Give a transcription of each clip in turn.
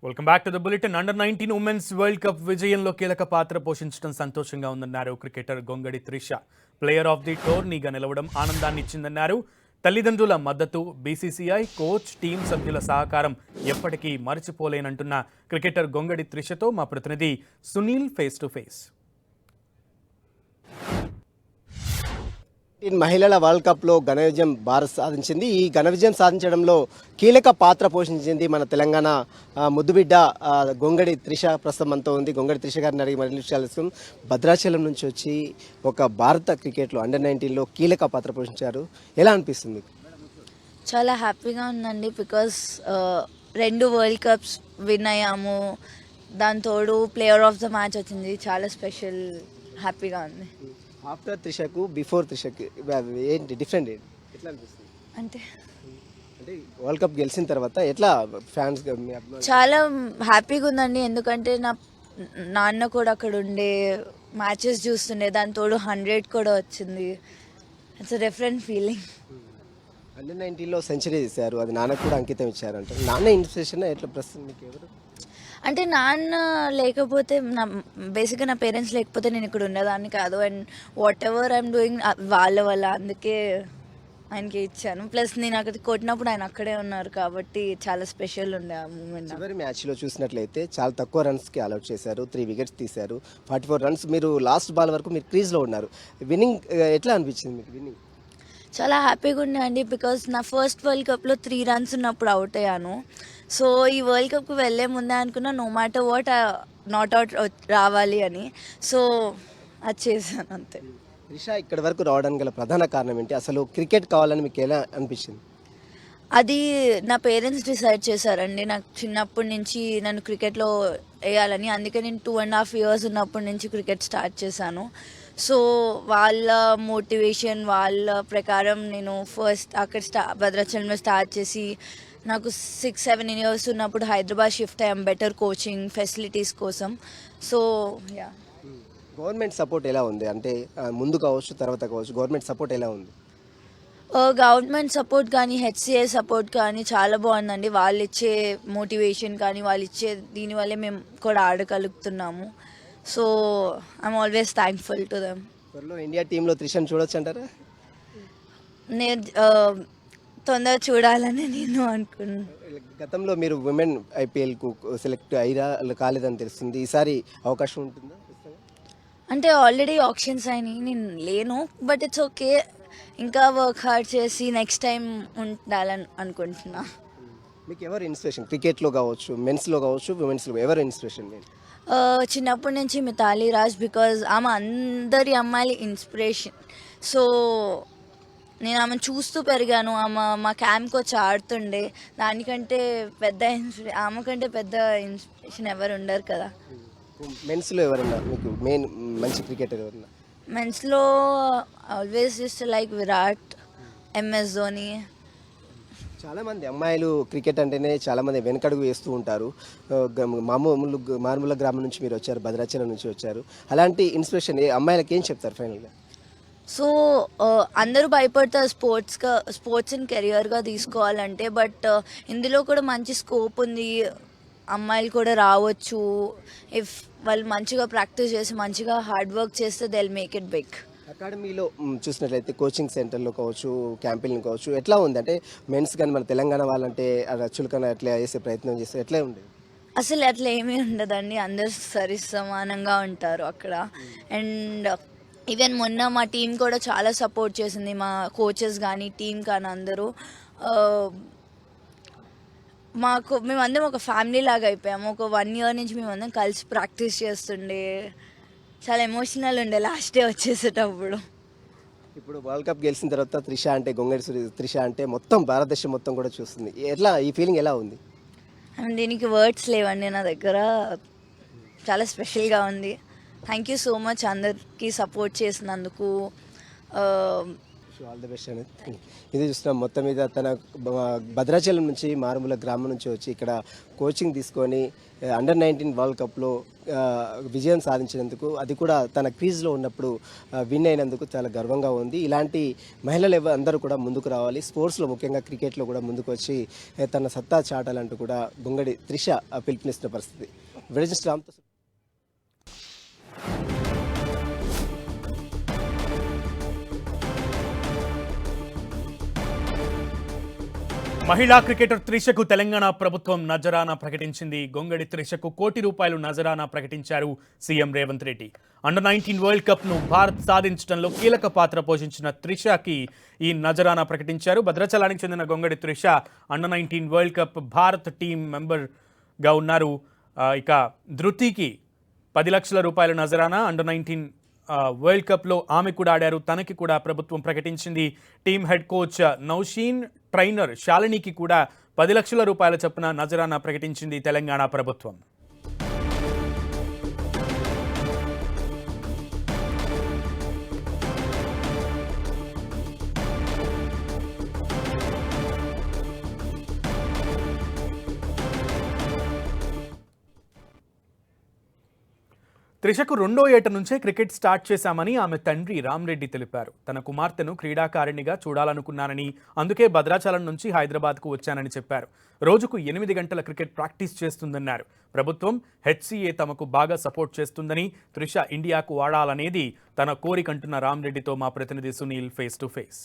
Welcome back to the bulletin. Under nineteen women's world cup విజయంలో కీలక పాత్ర పోషించడం సంతోషంగా ఉందన్నారు cricketer Gongadi Trisha. Player of the టోర్నీగా నిలవడం ఆనందాన్ని ఇచ్చిందన్నారు. తల్లిదండ్రుల మద్దతు, బీసీసీఐ, కోచ్, టీం సభ్యుల సహకారం ఎప్పటికీ మరచిపోలేనంటున్న క్రికెటర్ గొంగడి త్రిషతో మా ప్రతినిధి సునీల్ ఫేస్ టు ఫేస్. మహిళల వరల్డ్ కప్లో ఘన విజయం భారత్ సాధించింది. ఈ ఘన విజయం సాధించడంలో కీలక పాత్ర పోషించింది మన తెలంగాణ ముద్దుబిడ్డ గొంగడి త్రిష. ప్రస్తుతం మనతో ఉంది. గొంగడి త్రిష గారిని అడిగి మరిన్ని విషయాలు భద్రాచలం నుంచి వచ్చి ఒక భారత క్రికెట్లో అండర్-19లో కీలక పాత్ర పోషించారు. ఎలా అనిపిస్తుంది? చాలా హ్యాపీగా ఉందండి. బికాస్ 2 వరల్డ్ కప్స్ విన్ అయ్యాము, దాని తోడు ప్లేయర్ ఆఫ్ ద మ్యాచ్ వచ్చింది. చాలా స్పెషల్, హ్యాపీగా ఉంది. ఆఫ్టర్ త్రిషకు బిఫోర్ త్రిషకి ఏంటి డిఫరెంట్? ఎట్లా అనిపిస్తుంది? అంటే వరల్డ్ కప్ గెలిచిన తర్వాత ఎట్లా ఫ్యాన్స్ చాలా హ్యాపీగా ఉందండి. ఎందుకంటే నా నాన్న కూడా అక్కడ ఉండే మ్యాచెస్ చూస్తుండే, దాని తోడు 100 కూడా వచ్చింది. It's different feeling. అండర్-19లో సెంచరీ చేశారు, అది నాన్నకు కూడా అంకితం ఇచ్చారంట. నాన్న ఇన్స్పిరేషన్ ఎట్లా ప్రస్తుతం మీకు ఎవరు? అంటే నాన్న లేకపోతే బేసిక్గా నా పేరెంట్స్ లేకపోతే నేను ఇక్కడ ఉండేదాన్ని కాదు. And what ever I'm doing వాళ్ళ వల్ల, అందుకే ఆయనకి ఇచ్చాను. ప్లస్ నేను అక్కడ కొట్టినప్పుడు ఆయన అక్కడే ఉన్నారు కాబట్టి చాలా స్పెషల్ ఉండే ఆ మూమెంట్. చివరి మ్యాచ్లో చూసినట్లయితే చాలా తక్కువ రన్స్కి అలౌట్ చేశారు, 3 వికెట్స్ తీశారు, 44 రన్స్. మీరు లాస్ట్ బాల్ వరకు మీరు క్రీజ్లో ఉన్నారు. విన్నింగ్ ఎట్లా అనిపించింది మీకు? విన్నింగ్ చాలా హ్యాపీగా ఉండే అండి. బికాస్ నా ఫస్ట్ వరల్డ్ కప్లో 3 రన్స్ ఉన్నప్పుడు అవుట్ అయ్యాను. సో ఈ వరల్డ్ కప్కి వెళ్ళే ముందే అనుకున్నా no matter what not out రావాలి అని. సో అది చేశాను అంతే. త్రిష ఇక్కడి వరకు రావడానికి గల ప్రధాన కారణం ఏంటి? అసలు క్రికెట్ కావాలని మీకు ఎలా అనిపించింది? అది నా పేరెంట్స్ డిసైడ్ చేశారండి. నాకు చిన్నప్పటి నుంచి నన్ను క్రికెట్లో వేయాలని. అందుకే నేను 2.5 years ఉన్నప్పటి నుంచి క్రికెట్ స్టార్ట్ చేశాను. సో వాళ్ళ మోటివేషన్, వాళ్ళ ప్రకారం నేను ఫస్ట్ అక్కడ భద్రాచలంలో స్టార్ట్ చేసి నాకు 6-7 years ఉన్నప్పుడు హైదరాబాద్ షిఫ్ట్ అయ్యాం బెటర్ కోచింగ్ ఫెసిలిటీస్ కోసం. So yeah. గవర్నమెంట్ సపోర్ట్ ఎలా ఉంది? అంటే ముందు కావచ్చు తర్వాత కావచ్చు, గవర్నమెంట్ సపోర్ట్ ఎలా ఉంది? గవర్నమెంట్ సపోర్ట్ కానీ హెచ్సిఏ సపోర్ట్ కానీ చాలా బాగుందండి. వాళ్ళు ఇచ్చే మోటివేషన్ కానీ వాళ్ళు ఇచ్చే దీనివల్లే మేము కూడా ఆడగలుగుతున్నాము. So I'm always thankful to them. త్వరలో ఇండియా టీంలో త్రిషను చూడొచ్చు అంటారా? నేను తొందరగా చూడాలని నేను అనుకున్నాను. గతంలో మీరు ఉమెన్ ఐపీఎల్కు సెలెక్ట్ అయ్యారా కాలేదని తెలుస్తుంది. ఈసారి అవకాశం ఉంటుందా? అంటే ఆల్రెడీ ఆప్షన్స్ అయినాయి, నేను లేను. బట్ ఇట్స్ ఓకే, ఇంకా వర్క్ హార్డ్ చేసి నెక్స్ట్ టైం ఉండాలని అనుకుంటున్నా. మీకు ఎవరు ఇన్స్పిరేషన్? క్రికెట్లో కావచ్చు, మెన్స్లో కావచ్చు, ఉమెన్స్లో ఎవరు ఇన్స్పిరేషన్? చిన్నప్పటి నుంచి మిథాలీ రాజ్. బికాజ్ ఆమె అందరి అమ్మాయిల ఇన్స్పిరేషన్. సో నేను ఆమెను చూస్తూ పెరిగాను. ఆమె మా క్యాంప్కి వచ్చి ఆడుతుండే. దానికంటే పెద్ద ఆమె కంటే పెద్ద ఇన్స్పిరేషన్ ఎవరు ఉండరు కదా. మెన్స్లో ఎవరన్నా మీకు మెయిన్ మంచి క్రికెటర్ ఎవరన్నా? మెన్స్లో always just like Virat, MS Dhoni. చాలామంది అమ్మాయిలు క్రికెట్ అంటేనే చాలామంది వెనకడుగు వేస్తూ ఉంటారు. మారుమూల గ్రామం నుంచి మీరు వచ్చారు, భద్రాచలం నుంచి వచ్చారు. అలాంటి ఇన్స్పిరేషన్ అమ్మాయిలకి ఏం చెప్తారు ఫైనల్గా? సో అందరూ భయపడతారు స్పోర్ట్స్ని కెరియర్గా తీసుకోవాలంటే. బట్ ఇందులో కూడా మంచి స్కోప్ ఉంది, అమ్మాయిలు కూడా రావచ్చు. ఇఫ్ వాళ్ళు మంచిగా ప్రాక్టీస్ చేసి మంచిగా హార్డ్ వర్క్ చేస్తే they will make it big. అకాడమీలో చూసినట్లయితే కోచింగ్ సెంటర్లో కావచ్చు, క్యాంపెయిన్ కావచ్చు, ఎట్లా ఉంది? అంటే మెన్స్ కానీ మన తెలంగాణ వాళ్ళంటే చులకన ఎట్లా చేసే ప్రయత్నం చేస్తే ఎట్లా ఉంది? అసలు అట్లా ఏమీ ఉండదండి, అందరూ సరి సమానంగా ఉంటారు అక్కడ. అండ్ ఈవెన్ మొన్న మా టీం కూడా చాలా సపోర్ట్ చేసింది, మా కోచెస్ కానీ టీం కానీ అందరూ. మేమందరం ఒక ఫ్యామిలీ లాగా అయిపోయాము. ఒక 1 year నుంచి మేమందరం కలిసి ప్రాక్టీస్ చేస్తుండే. చాలా ఎమోషనల్ ఉండే లాస్ట్ డే వచ్చేసేటప్పుడు. ఇప్పుడు వరల్డ్ కప్ గెలిచిన తర్వాత త్రిష అంటే గొంగడి త్రిష అంటే మొత్తం భారతదేశం మొత్తం కూడా చూస్తుంది. ఎట్లా ఈ ఫీలింగ్ ఎలా ఉంది? అండ్ దీనికి వర్డ్స్ లేవండి నా దగ్గర. చాలా స్పెషల్గా ఉంది. థ్యాంక్ యూ సో మచ్ అందరికీ సపోర్ట్ చేసినందుకు. ఆల్ ది బెస్ట్ అనేది ఇది చూస్తున్నాం. మొత్తం మీద తన భద్రాచలం నుంచి మారుమూల గ్రామం నుంచి వచ్చి ఇక్కడ కోచింగ్ తీసుకొని అండర్-19 వరల్డ్ కప్లో విజయం సాధించినందుకు, అది కూడా తన క్రీజ్లో ఉన్నప్పుడు విన్ అయినందుకు చాలా గర్వంగా ఉంది. ఇలాంటి మహిళలు అందరూ కూడా ముందుకు రావాలి, స్పోర్ట్స్లో ముఖ్యంగా క్రికెట్లో కూడా ముందుకు వచ్చి తన సత్తా చాటాలంటూ కూడా గొంగడి త్రిష పిలుపునిస్తున్న పరిస్థితి. విజయన్ రామ్తో మహిళా క్రికెటర్ త్రిషకు తెలంగాణ ప్రభుత్వం నజరానా ప్రకటించింది. గొంగడి త్రిషకు ₹1 నజరానా ప్రకటించారు CM Revanth Reddy. Under-19 world cup ను భారత్ సాధించడంలో కీలక పాత్ర పోషించిన త్రిషకి ఈ నజరానా ప్రకటించారు. భద్రాచలానికి చెందిన Gongadi Trisha under nineteen world cup Bharat team మెంబర్గా ఉన్నారు. ఇక ధృతికి ₹10 లక్షల నజరానా. అండర్-19 వరల్డ్ కప్లో ఆమె కూడా ఆడారు. తనకి కూడా ప్రభుత్వం ప్రకటించింది. Team head coach Nooshin, trainer శాలినికి కూడా ₹10 లక్షల చొప్పున నజరానా ప్రకటించింది తెలంగాణ ప్రభుత్వం. త్రిషకు 2వ ఏట నుంచే క్రికెట్ స్టార్ట్ చేశామని ఆమె తండ్రి రామ్రెడ్డి తెలిపారు. తన కుమార్తెను క్రీడాకారిణిగా చూడాలనుకున్నానని, అందుకే భద్రాచలం నుంచి హైదరాబాద్కు వచ్చానని చెప్పారు. రోజుకు 8 గంటల క్రికెట్ ప్రాక్టీస్ చేస్తుందన్నారు. ప్రభుత్వం హెచ్సిఏ తమకు బాగా సపోర్ట్ చేస్తుందని, త్రిష ఇండియాకు ఆడాలనేది తన కోరికంటున్న రామ్రెడ్డితో మా ప్రతినిధి Sunil face to face.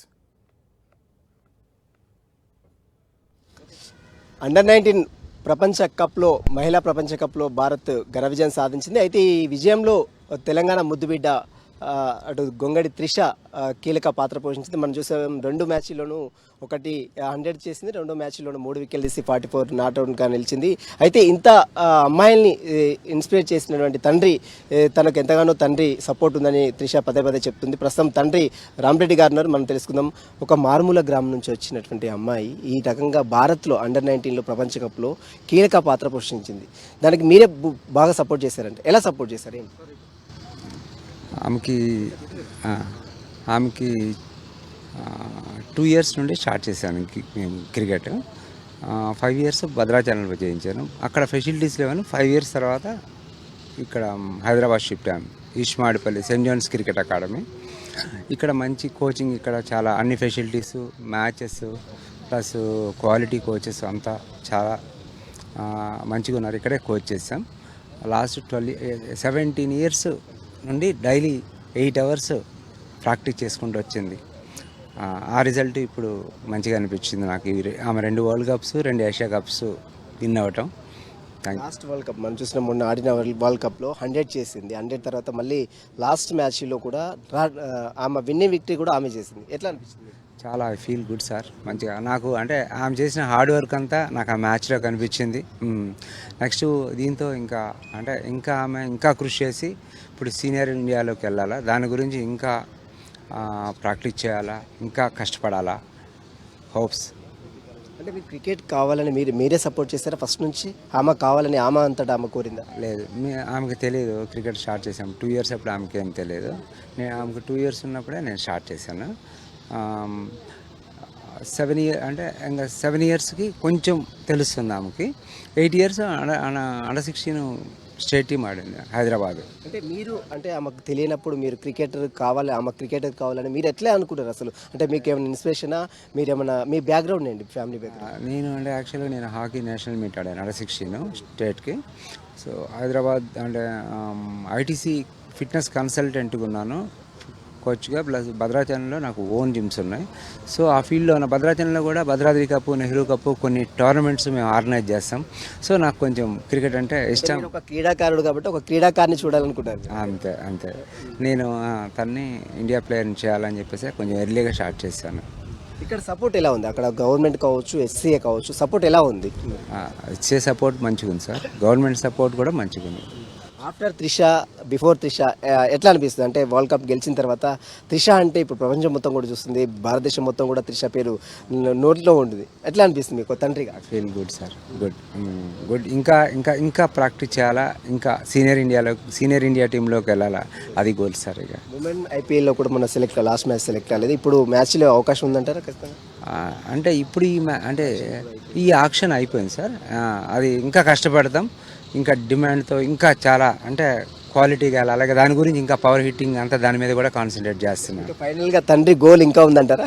Under-19 ప్రపంచ కప్లో, మహిళా ప్రపంచ కప్లో భారత్ ఘన విజయం సాధించింది. అయితే ఈ విజయంలో తెలంగాణ ముద్దుబిడ్డ అటు గొంగడి త్రిష కీలక పాత్ర పోషించింది. మనం చూసాం 2 మ్యాచ్ల్లోనూ ఒకటి 100 చేసింది, 2 మ్యాచ్ల్లోనూ 3 వికెట్లు తీసి 44 నాట్అవుట్గా నిలిచింది. అయితే ఇంత అమ్మాయిల్ని ఇన్స్పైర్ చేసినటువంటి తండ్రి, తనకు ఎంతగానో తండ్రి సపోర్ట్ ఉందని త్రిష పదే పదే చెప్తుంది. ప్రస్తుతం తండ్రి రామ్రెడ్డి గారు ఉన్నారు, మనం తెలుసుకుందాం. ఒక మారుమూల గ్రామం నుంచి వచ్చినటువంటి అమ్మాయి ఈ రకంగా భారత్లో అండర్-19లో ప్రపంచ కప్లో కీలక పాత్ర పోషించింది. దానికి మీరే బాగా సపోర్ట్ చేశారంటే ఎలా సపోర్ట్ చేశారు? ఆమెకి 2 ఇయర్స్ నుండి స్టార్ట్ చేశాను క్రికెట్. 5 ఇయర్స్ భద్రాచలంలో చేయించాను. అక్కడ ఫెసిలిటీస్ లేవని 5 ఇయర్స్ తర్వాత ఇక్కడ హైదరాబాద్ షిఫ్ట్ అయ్యాను. ఈస్మాడిపల్లి సెయింట్ జాన్స్ క్రికెట్ అకాడమీ. ఇక్కడ మంచి కోచింగ్, ఇక్కడ చాలా అన్ని facilities, matches plus quality coaches అంతా చాలా మంచిగా ఉన్నారు. ఇక్కడే కోచ్ చేస్తాం. లాస్ట్ 17 ఇయర్స్ నుండి డైలీ 8 అవర్స్ ప్రాక్టీస్ చేసుకుంటూ వచ్చింది. ఆ రిజల్ట్ ఇప్పుడు మంచిగా అనిపించింది నాకు. ఆమె 2 world cups, 2 Asia cups win అవ్వటం. లాస్ట్ వరల్డ్ కప్ మనం చూసిన మొన్న ఆడిన వరల్డ్ కప్లో 100 చేసింది. 100 తర్వాత మళ్ళీ లాస్ట్ మ్యాచ్లో కూడా ఆమె విన్నింగ్ విక్టరీ కూడా ఆమె చేసింది. ఎట్లా అనిపించింది? చాలా ఐ ఫీల్ గుడ్ సార్. మంచిగా నాకు అంటే ఆమె చేసిన హార్డ్ వర్క్ అంతా నాకు ఆ మ్యాచ్లో కనిపించింది. నెక్స్ట్ దీంతో ఇంకా ఆమె ఇంకా కృషి చేసి ఇప్పుడు సీనియర్ ఇండియాలోకి వెళ్ళాలా, దాని గురించి ఇంకా ప్రాక్టీస్ చేయాలా, ఇంకా కష్టపడాలా. హోప్స్. అంటే మీకు క్రికెట్ కావాలని మీరే సపోర్ట్ చేస్తారా ఫస్ట్ నుంచి? ఆమె కావాలని ఆమె అంతటా ఆమె కోరిందా? లేదు, ఆమెకు తెలియదు. క్రికెట్ స్టార్ట్ చేసాము 2 ఇయర్స్ అప్పుడు. ఆమెకి ఏం తెలియదు. ఆమెకు 2 ఇయర్స్ ఉన్నప్పుడే నేను స్టార్ట్ చేశాను. 7 ఇయర్ అంటే ఇంకా 7 ఇయర్స్కి కొంచెం తెలుస్తుంది ఆమెకి. 8 ఇయర్స్ అండర్ 16 స్టేట్ టీమ్ ఆడింది హైదరాబాద్. అంటే మీరు ఆమెకు తెలియనప్పుడు మీరు క్రికెటర్ కావాలని మీరు ఎట్లా అనుకుంటారు అసలు? అంటే మీకు ఏమైనా ఇన్స్పిరేషనా, మీరేమైనా మీ బ్యాక్గ్రౌండ్ ఏంటి, ఫ్యామిలీ బ్యాక్గ్రౌండ్? నేను యాక్చువల్గా నేను హాకీ నేషనల్ మీట్ ఆడాను అండర్ 16 స్టేట్కి. సో హైదరాబాద్ ఐటీసీ ఫిట్నెస్ కన్సల్టెంట్గా ఉన్నాను కోచ్గా. ప్లస్ భద్రాచలంలో నాకు ఓన్ జిమ్స్ ఉన్నాయి. సో ఆ ఫీల్డ్లో ఉన్న భద్రాచలంలో కూడా భద్రాద్రి కప్పు, నెహ్రూ కప్పు కొన్ని టోర్నమెంట్స్ మేము ఆర్గనైజ్ చేస్తాం. సో నాకు కొంచెం క్రికెట్ అంటే ఇష్టం. ఒక క్రీడాకారుడు కాబట్టి ఒక క్రీడాకారిని చూడాలనుకుంటారు. అంతే నేను తన్ని ఇండియా ప్లేయర్ని చేయాలని చెప్పేసి కొంచెం ఎర్లీగా స్టార్ట్ చేశాను. ఇక్కడ సపోర్ట్ ఎలా ఉంది? అక్కడ గవర్నమెంట్ కావచ్చు, ఎస్సీఏ కావచ్చు, సపోర్ట్ ఎలా ఉంది? ఇచ్చే సపోర్ట్ మంచిగా ఉంది సార్. గవర్నమెంట్ సపోర్ట్ కూడా మంచిగా ఉంది. ఆఫ్టర్ త్రిష, బిఫోర్ త్రిష ఎట్లా అనిపిస్తుంది? అంటే వరల్డ్ కప్ గెలిచిన తర్వాత త్రిష అంటే ఇప్పుడు ప్రపంచం మొత్తం కూడా చూస్తుంది, భారతదేశం మొత్తం కూడా త్రిష పేరు నోట్లో ఉంటుంది. ఎట్లా అనిపిస్తుంది మీకు టెండరీగా? Feel good sir, good good. ఇంకా ఇంకా ఇంకా ప్రాక్టీస్ చేయాలా, ఇంకా సీనియర్ ఇండియా టీంలోకి వెళ్ళాలా, అది గోల్ సార్. ఇక ఉమెన్ ఐపీఎల్లో కూడా మన లాస్ట్ మ్యాచ్ సెలెక్ట్ అవ్వలేదు. ఇప్పుడు మ్యాచ్లో అవకాశం ఉందంటారా ఖచ్చితంగా? అంటే ఇప్పుడు అంటే ఈ ఆక్షన్ అయిపోయింది సార్. అది ఇంకా కష్టపడతాం, ఇంకా డిమాండ్తో ఇంకా చాలా అంటే క్వాలిటీగా అలాగే దాని గురించి ఇంకా పవర్ హిట్టింగ్ అంతా దాని మీద కూడా కాన్సన్ట్రేట్ చేస్తున్నాను. ఫైనల్గా తండ్రి గోల్ ఇంకా ఉందంటారా?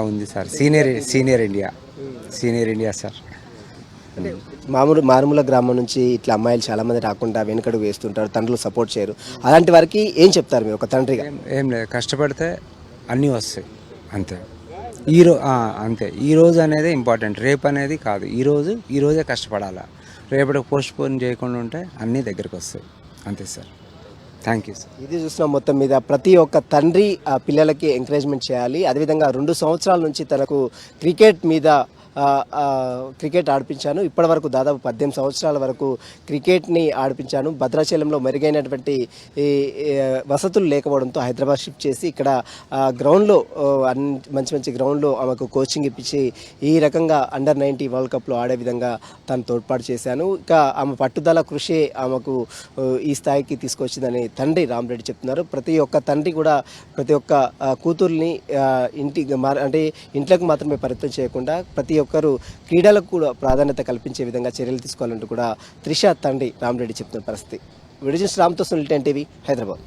ఉంది సార్, సీనియర్ ఇండియా సార్. మారుమూల గ్రామం నుంచి ఇట్లా అమ్మాయిలు చాలా మంది రాకుండా వెనుకడుగు వేస్తుంటారు, తండ్రులు సపోర్ట్ చేయరు. అలాంటి వారికి ఏం చెప్తారు మీరు ఒక తండ్రిగా? ఏం లేదు, కష్టపడితే అన్నీ వస్తాయి అంతే. అంతే, ఈ రోజు అనేది ఇంపార్టెంట్, రేపు అనేది కాదు. ఈ రోజే కష్టపడాలా, రేపటికి పోస్ట్ పోన్ చేయకుండా ఉంటే అన్నీ దగ్గరికి వస్తాయి అంతే సార్. Thank you sir. ఇది చూసిన మొత్తం మీద ప్రతి ఒక్క తండ్రి ఆ పిల్లలకి ఎంకరేజ్మెంట్ చేయాలి. అదేవిధంగా 2 సంవత్సరాల నుంచి తనకు క్రికెట్ మీద క్రికెట్ ఆడిపించాను. ఇప్పటి వరకు దాదాపు 18 సంవత్సరాల వరకు క్రికెట్ని ఆడిపించాను. భద్రాచలంలో మెరుగైనటువంటి వసతులు లేకపోవడంతో హైదరాబాద్ షిఫ్ట్ చేసి ఇక్కడ గ్రౌండ్లో మంచి గ్రౌండ్లో ఆమెకు కోచింగ్ ఇప్పించి ఈ రకంగా అండర్-19 వరల్డ్ కప్లో ఆడే విధంగా తను తోడ్పాటు చేశాను. ఇక ఆమె పట్టుదల కృషి ఆమెకు ఈ స్థాయికి తీసుకొచ్చిందని తండ్రి రామరెడ్డి చెప్తున్నారు. ప్రతి ఒక్క తండ్రి కూడా ప్రతి ఒక్క కూతుర్ని అంటే ఇంట్లోకి మాత్రమే పరిమితం చేయకుండా ప్రతి ఒక్కరు క్రీడలకు కూడా ప్రాధాన్యత కల్పించే విధంగా చర్యలు తీసుకోవాలంటూ కూడా త్రిష తండ్రి రామరెడ్డి చెప్తున్న పరిస్థితి. విడిజిన్స్ రామ్తో సునీల్ 10 టీవీ, హైదరాబాద్.